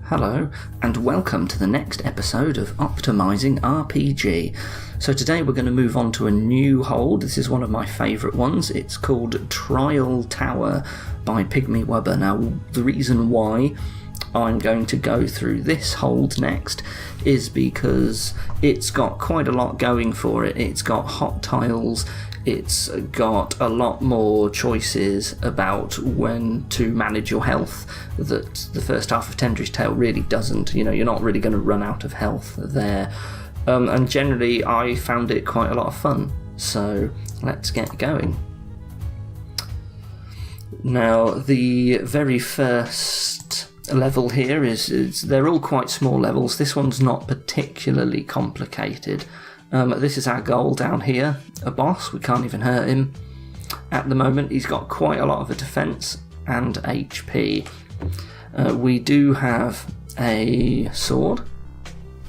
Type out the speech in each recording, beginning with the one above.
Hello, and welcome to the next episode of Optimising RPG. So today we're going to move on to a new hold. This is one of my favourite ones. It's called Trial Tower by Pygmy Wubber. Now, the reason why I'm going to go through this hold next is because it's got quite a lot going for it. It's got hot tiles, it's got a lot more choices about when to manage your health that the first half of Tendra's Tale really doesn't. You know, you're not really going to run out of health there. And generally I found it quite a lot of fun. So let's get going. Now, the very first level here is they're all quite small levels. This one's not particularly complicated. This is our goal down here, a boss. We can't even hurt him at the moment. He's got quite a lot of a defense and HP. We do have a sword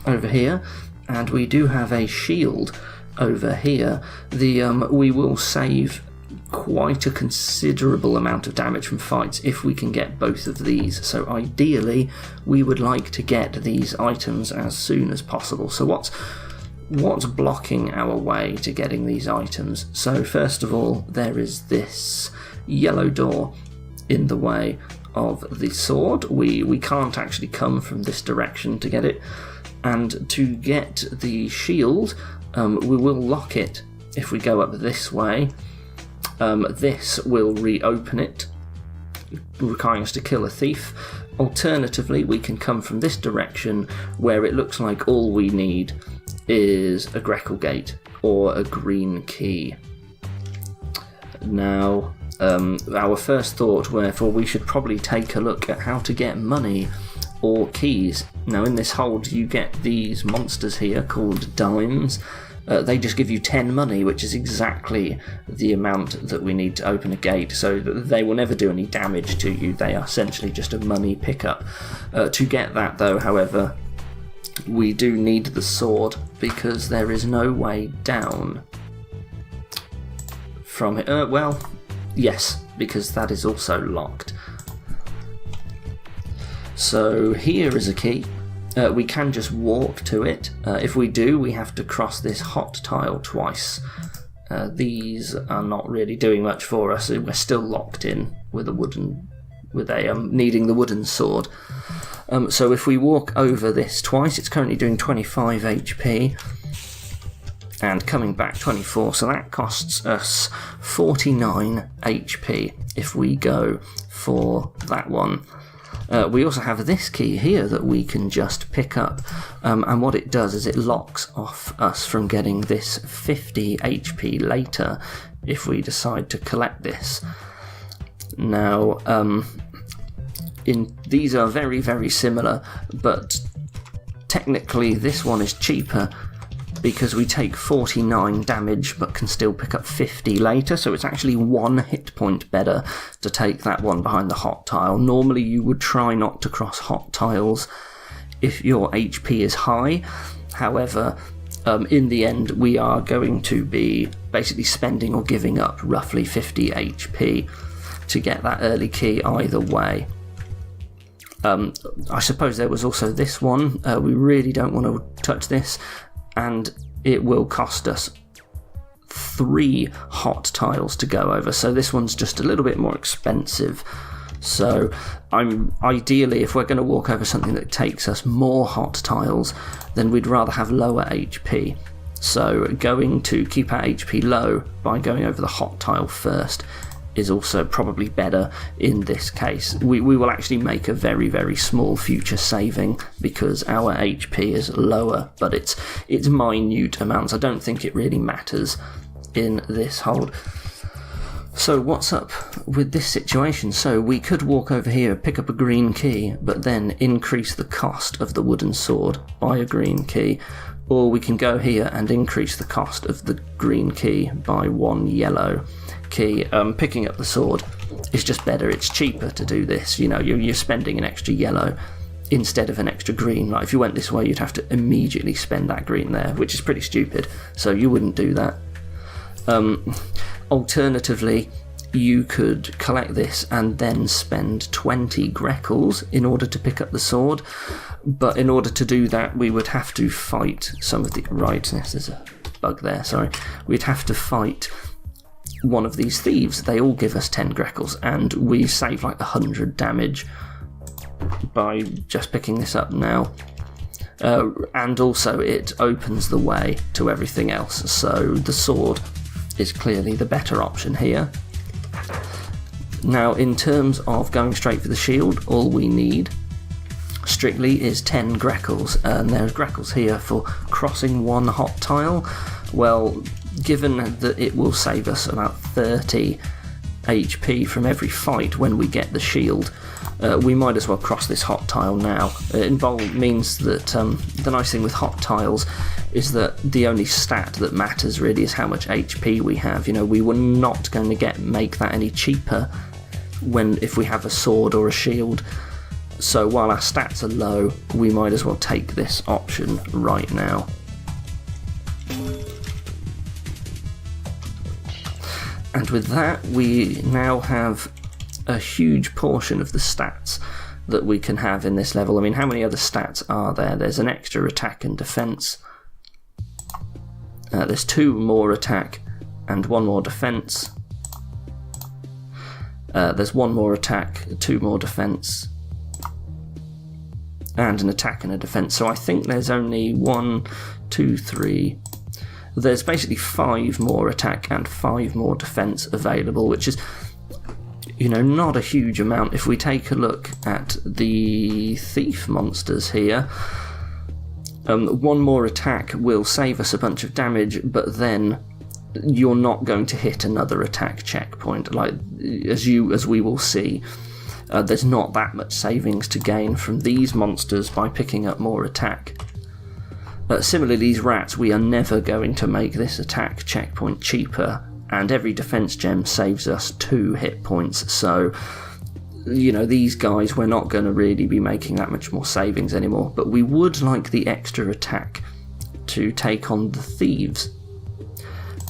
over here, and we do have a shield over here. We will save quite a considerable amount of damage from fights if we can get both of these. So ideally, we would like to get these items as soon as possible. So what's blocking our way to getting these items? So first of all, there is this yellow door in the way of the sword. We can't actually come from this direction to get it. And to get the shield, we will lock it if we go up this way. This will reopen it, requiring us to kill a thief. Alternatively, we can come from this direction where it looks like all we need is a Greckle Gate or a green key. Now, our first thought, wherefore, we should probably take a look at how to get money or keys. Now, in this hold, you get these monsters here called dimes. They just give you 10 money, which is exactly the amount that we need to open a gate, so they will never do any damage to you. They are essentially just a money pickup. To get that, though, however, we do need the sword, because there is no way down from it. Well, yes, because that is also locked. So here is a key. We can just walk to it. If we do, we have to cross this hot tile twice. These are not really doing much for us. We're still locked in with needing the wooden sword. So if we walk over this twice, it's currently doing 25 HP and coming back 24, so that costs us 49 HP if we go for that one. We also have this key here that we can just pick up, and what it does is it locks off us from getting this 50 HP later if we decide to collect this. Now, these are very, very similar, but technically this one is cheaper because we take 49 damage but can still pick up 50 later, so it's actually 1 hit point better to take that one behind the hot tile. Normally you would try not to cross hot tiles if your HP is high. However, in the end we are going to be basically spending or giving up roughly 50 HP to get that early key either way. I suppose there was also this one. We really don't want to touch this, and it will cost us 3 hot tiles to go over, so this one's just a little bit more expensive. So ideally, if we're going to walk over something that takes us more hot tiles, then we'd rather have lower HP. So going to keep our HP low by going over the hot tile first is also probably better in this case. We will actually make a very, very small future saving because our HP is lower, but it's minute amounts. I don't think it really matters in this hold. So what's up with this situation? So we could walk over here, pick up a green key, but then increase the cost of the wooden sword by a green key, or we can go here and increase the cost of the green key by 1 yellow key. Picking up the sword is just better. It's cheaper to do this. You know, you're spending an extra yellow instead of an extra green. Like if you went this way, you'd have to immediately spend that green there, which is pretty stupid. So you wouldn't do that. Alternatively, you could collect this and then spend 20 Greckles in order to pick up the sword. But in order to do that, we would have to fight some of the... Right, there's a bug there, sorry. We'd have to fight one of these thieves. They all give us 10 Greckles, and we save like 100 damage by just picking this up now. And also it opens the way to everything else, so the sword is clearly the better option here. Now, in terms of going straight for the shield, all we need strictly is 10 Greckles, and there's Greckles here for crossing one hot tile. Well, given that it will save us about 30 HP from every fight when we get the shield, we might as well cross this hot tile now. It means that the nice thing with hot tiles is that the only stat that matters really is how much HP we have. You know, we were not going to make that any cheaper if we have a sword or a shield. So while our stats are low, we might as well take this option right now. And with that, we now have a huge portion of the stats that we can have in this level. I mean, how many other stats are there? There's an extra attack and defense. There's 2 more attack and 1 more defense. There's 1 more attack, 2 more defense, and an attack and a defense. So I think there's only 1, 2, 3. There's basically 5 more attack and 5 more defense available, which is, you know, not a huge amount. If we take a look at the thief monsters here, 1 more attack will save us a bunch of damage, but then you're not going to hit another attack checkpoint. Like, as we will see, there's not that much savings to gain from these monsters by picking up more attack. Similarly, these rats, we are never going to make this attack checkpoint cheaper, and every defense gem saves us 2 hit points, so, you know, these guys, we're not going to really be making that much more savings anymore, but we would like the extra attack to take on the thieves.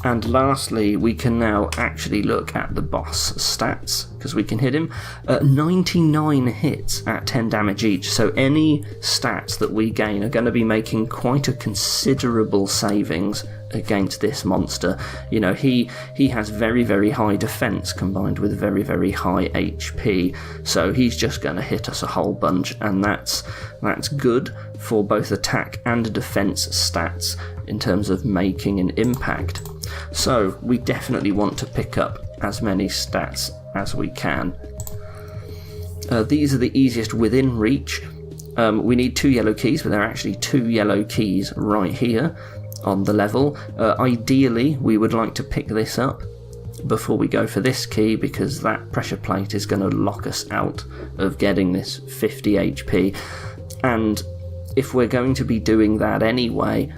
And lastly, we can now actually look at the boss stats, because we can hit him. 99 hits at 10 damage each, so any stats that we gain are going to be making quite a considerable savings against this monster. You know, he has very, very high defense combined with very, very high HP, so he's just going to hit us a whole bunch, and that's good for both attack and defense stats in terms of making an impact. So we definitely want to pick up as many stats as we can. These are the easiest within reach. We need 2 yellow keys, but there are actually 2 yellow keys right here on the level. Ideally, we would like to pick this up before we go for this key, because that pressure plate is going to lock us out of getting this 50 HP. And if we're going to be doing that anyway,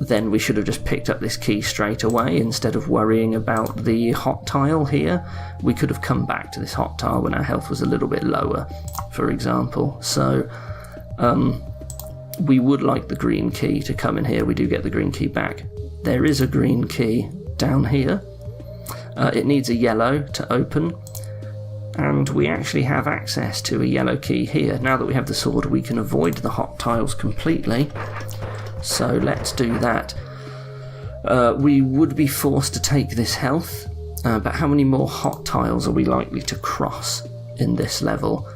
then we should have just picked up this key straight away instead of worrying about the hot tile here. We could have come back to this hot tile when our health was a little bit lower, for example. So we would like the green key to come in here. We do get the green key back. There is a green key down here. It needs a yellow to open, and we actually have access to a yellow key here. Now that we have the sword, we can avoid the hot tiles completely. So let's do that. We would be forced to take this health, but how many more hot tiles are we likely to cross in this level?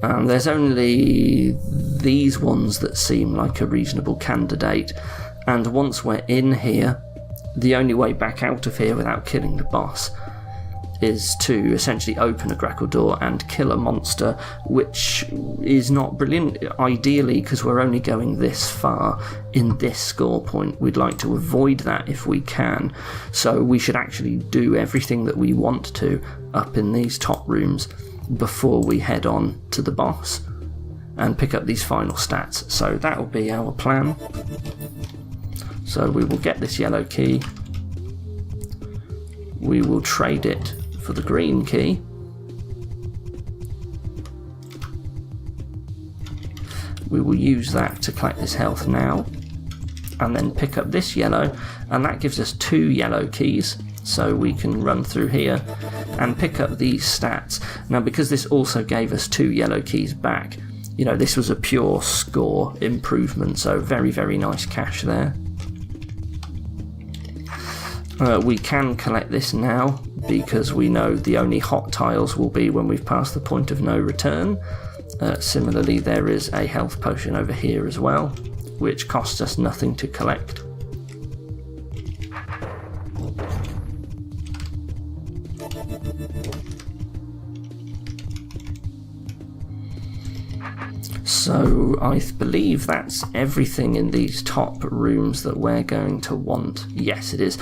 There's only these ones that seem like a reasonable candidate, and once we're in here, the only way back out of here without killing the boss is to essentially open a Greckle door and kill a monster, which is not brilliant. Ideally, because we're only going this far in this score point, we'd like to avoid that if we can. So we should actually do everything that we want to up in these top rooms before we head on to the boss and pick up these final stats. So that will be our plan. So we will get this yellow key. We will trade it for the green key. We will use that to collect this health now, and then pick up this yellow, and that gives us 2 yellow keys. So we can run through here and pick up these stats. Now, because this also gave us 2 yellow keys back, you know, this was a pure score improvement, so very, very nice cash there. We can collect this now, because we know the only hot tiles will be when we've passed the point of no return. Similarly, there is a health potion over here as well, which costs us nothing to collect. So I believe that's everything in these top rooms that we're going to want. Yes, it is.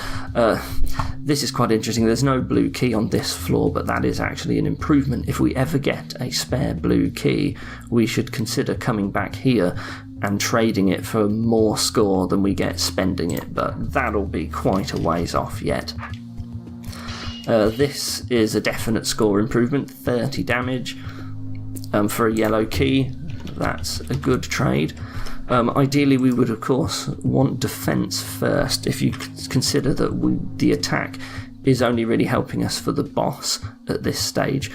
This is quite interesting. There's no blue key on this floor, but that is actually an improvement. If we ever get a spare blue key, we should consider coming back here and trading it for more score than we get spending it, but that'll be quite a ways off yet. This is a definite score improvement, 30 damage for a yellow key. That's a good trade. Ideally, we would, of course, want defense first, if you consider that the attack is only really helping us for the boss at this stage,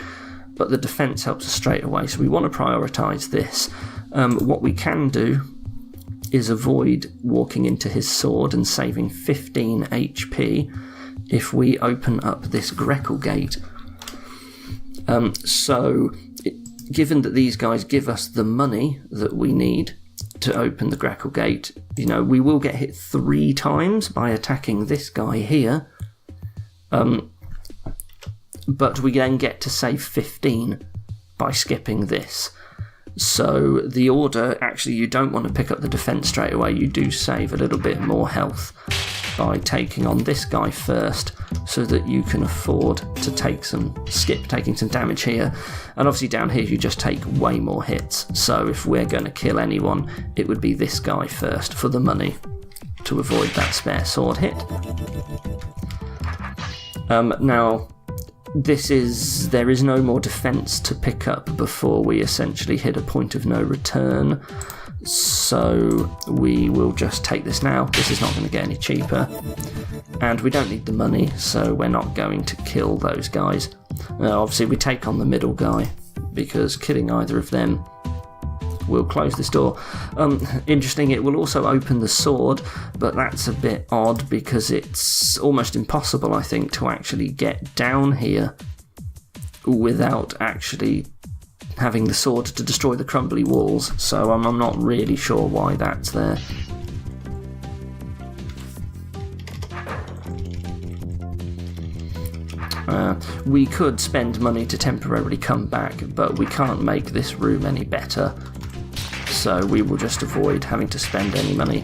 but the defense helps us straight away, so we want to prioritize this. What we can do is avoid walking into his sword and saving 15 HP if we open up this Greckle gate. Given that these guys give us the money that we need to open the Greckle gate, you know, we will get hit 3 times by attacking this guy here, but we then get to save 15 by skipping this. So the order, actually, you don't want to pick up the defense straight away. You do save a little bit more health by taking on this guy first, so that you can afford to skip taking some damage here. And obviously down here you just take way more hits, so if we're going to kill anyone, it would be this guy first for the money, to avoid that spare sword hit. Now, there is no more defense to pick up before we essentially hit a point of no return, so we will just take this now. This is not going to get any cheaper, and we don't need the money, so we're not going to kill those guys. Obviously we take on the middle guy, because killing either of them will close this door. Interesting, it will also open the sword, but that's a bit odd because it's almost impossible, I think, to actually get down here without actually having the sword to destroy the crumbly walls, so I'm not really sure why that's there. We could spend money to temporarily come back, but we can't make this room any better, so we will just avoid having to spend any money.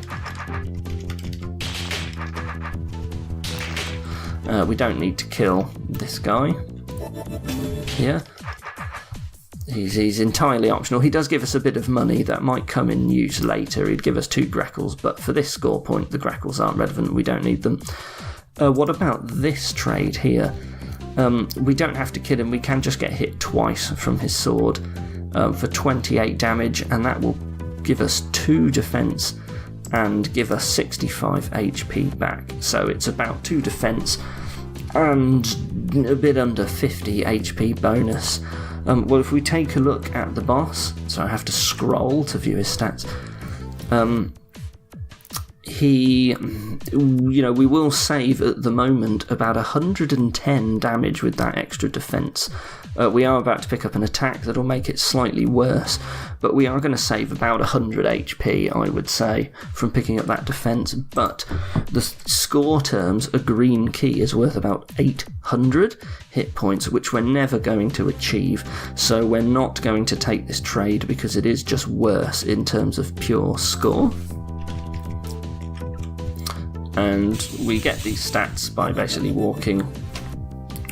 We don't need to kill this guy here. He's entirely optional. He does give us a bit of money that might come in use later. He'd give us 2 Greckles, but for this score point, the Greckles aren't relevant. We don't need them. What about this trade here? We don't have to kill him. We can just get hit twice from his sword for 28 damage, and that will give us 2 defense and give us 65 HP back. So it's about 2 defense and a bit under 50 HP bonus. Well, if we take a look at the boss, so I have to scroll to view his stats, we will save at the moment about 110 damage with that extra defense. We are about to pick up an attack that'll make it slightly worse, but we are going to save about 100 HP, I would say, from picking up that defense. But the score terms, a green key is worth about 800 hit points, which we're never going to achieve, so we're not going to take this trade because it is just worse in terms of pure score. And we get these stats by basically walking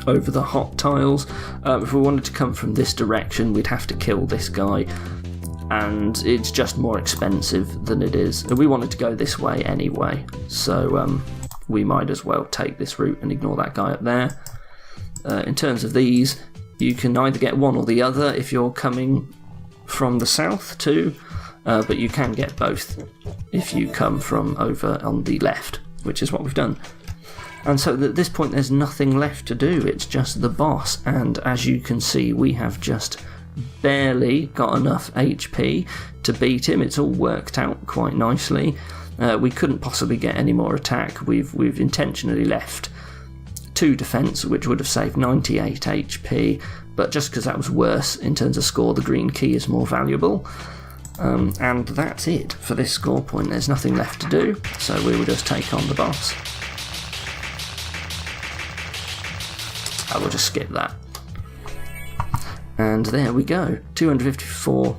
over the hot tiles. If we wanted to come from this direction, we'd have to kill this guy, and it's just more expensive than it is. We wanted to go this way anyway, so we might as well take this route and ignore that guy up there. In terms of these, you can either get one or the other if you're coming from the south too, but you can get both if you come from over on the left, which is what we've done. And so at this point there's nothing left to do, it's just the boss, and as you can see we have just barely got enough HP to beat him. It's all worked out quite nicely. We couldn't possibly get any more attack. We've intentionally left 2 defense, which would have saved 98 HP, but just because that was worse in terms of score, the green key is more valuable. And that's it for this score point. There's nothing left to do, so we will just take on the boss. I will just skip that. And there we go, 254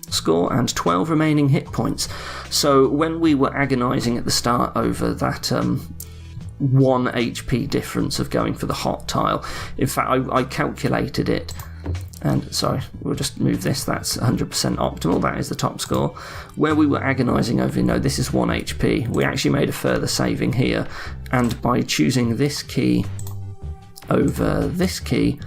score and 12 remaining hit points. So when we were agonising at the start over that 1 HP difference of going for the hot tile, in fact I calculated it, and sorry, we'll just move this, that's 100% optimal, that is the top score. Where we were agonising over, this is 1 HP, we actually made a further saving here, and by choosing this key over this key,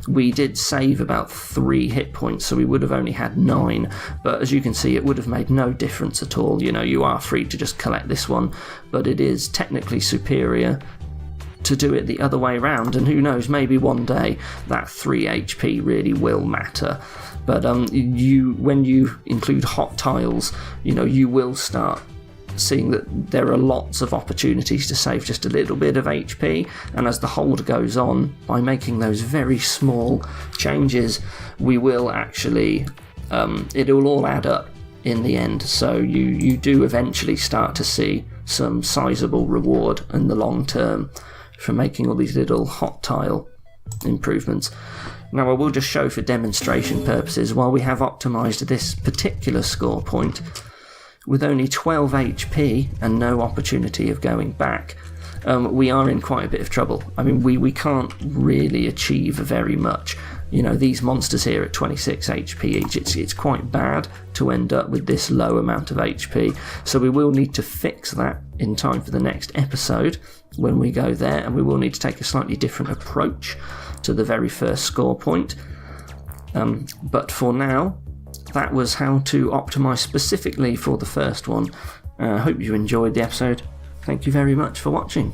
we did save about 3 hit points, so we would have only had 9, but as you can see it would have made no difference at all. You are free to just collect this one, but it is technically superior to do it the other way around, and who knows, maybe one day that 3 HP really will matter. But when you include hot tiles, you will start seeing that there are lots of opportunities to save just a little bit of HP, and as the hold goes on, by making those very small changes, we will actually it will all add up in the end, so you do eventually start to see some sizable reward in the long term for making all these little hot tile improvements. Now I will just show for demonstration purposes, while we have optimised this particular score point with only 12 HP and no opportunity of going back, we are in quite a bit of trouble. I mean, we can't really achieve very much. These monsters here at 26 HP each, it's quite bad to end up with this low amount of HP, so we will need to fix that in time for the next episode when we go there, and we will need to take a slightly different approach to the very first score point. But for now, that was how to optimise specifically for the first one. I hope you enjoyed the episode. Thank you very much for watching.